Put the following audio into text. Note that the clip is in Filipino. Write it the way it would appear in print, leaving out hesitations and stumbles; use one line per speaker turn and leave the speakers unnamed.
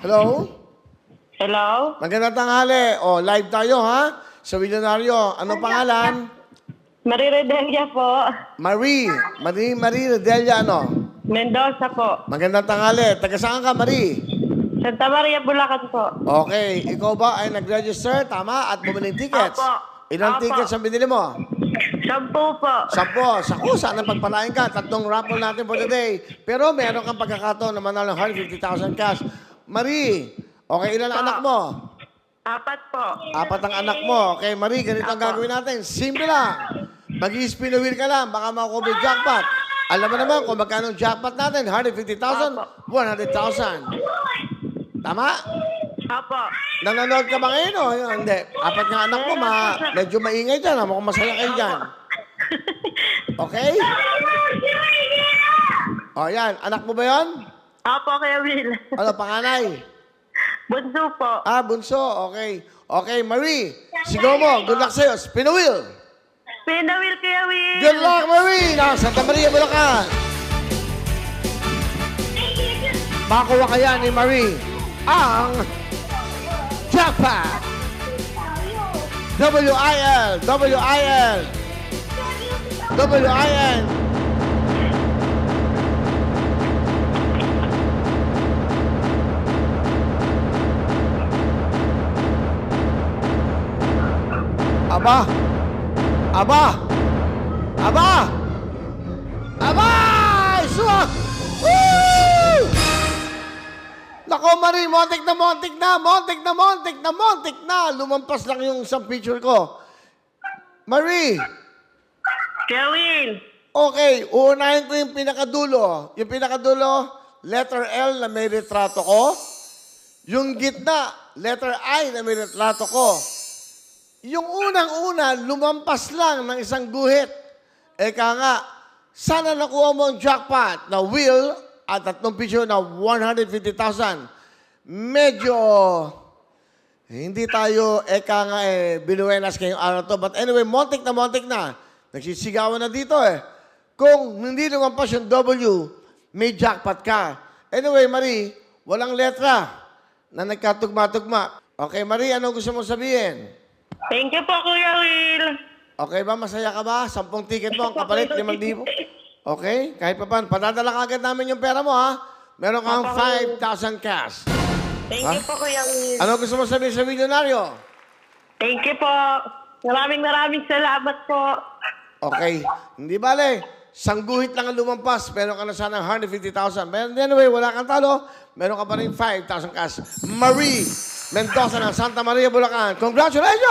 Hello?
Hello?
Magandang tanghali. O, live tayo, ha? Sa Milyonaryo. Ano pangalan?
Marie Redelia po.
Marie Redelia, ano?
Mendoza po.
Magandang tanghali. Taga saan ka, Marie?
Santa Maria, Bulacan po.
Okay. Ikaw ba ay nag-register, tama? At bumili ng tickets?
Opo.
Ilang
Opo.
tickets ang binili mo?
10 po.
10. Saku, sana pagpalain ka. 3 raffle natin for the day. Pero meron kang pagkakataon na manalo ng 150,000 cash. Marie, okay, ilan ang anak mo?
4 po.
4 ang anak mo. Okay, Marie, ganito ang gagawin natin. Simple lang. Mag-i-spin the wheel ka lang. Baka makuha yung jackpot. Alam mo naman kung magkano ang jackpot natin. 150,000, 100,000. Tama?
Opo.
Nanonood ka ba ngayon o? Hindi. 4 nga anak mo, medyo maingay dyan. Mukhang masaya kayo dyan. Okay? O, yan. Anak mo ba yan?
Opo, Kuya Will.
Ano, panganay?
Bunso po.
Bunso. Okay. Okay, Marie. Sigaw mo. Good luck sa'yo. Spin the wheel.
Spin the wheel, Kuya Will.
Good luck, Marie! Na Santa Maria, Bulacan. Makakuha kaya ni Marie ang jackpot. W-I-L. W-I-L. W-I-N. Aba! Aba! Aba! Aba! Swak! Woo! Nako, Marie, montik na, montik na, montik na, montik na, montik na. Lumampas lang yung isang picture ko. Marie!
Kuya Will.
Okay, uunahin ko yung pinakadulo. Yung pinakadulo, letter L na may retrato ko. Yung gitna, letter I na may retrato ko. Yung unang-una, lumampas lang ng isang guhit. Eka nga, sana nakuha mo ang jackpot na wheel at 3 picture na 150,000. Medyo, hindi tayo, binuenas ngayong araw to. But anyway, montik na. Nagsisigawan na dito eh. Kung hindi lumampas yung W, may jackpot ka. Anyway, Marie, walang letra na nagkatugma-tugma. Okay, Marie, ano gusto mo sabihin?
Thank you po, Kuya Will.
Okay ba? Masaya ka ba? 10 ticket mo, ang kapalit, 5,000. Okay? Kahit pa paano. Padadala ka agad namin yung pera mo, ha? Meron kang 5,000 cash.
Thank you po, Kuya Will.
Ano gusto mo sabihin sa milyonaryo?
Thank you po. Maraming salamat po.
Okay. Hindi bale. Sangguhit lang ang lumampas. Meron ka na sana 150,000. But anyway, wala kang talo. Meron ka pa rin 5,000 cash. Marie Mendoza ng Santa Maria, Bulacan. Congratulations!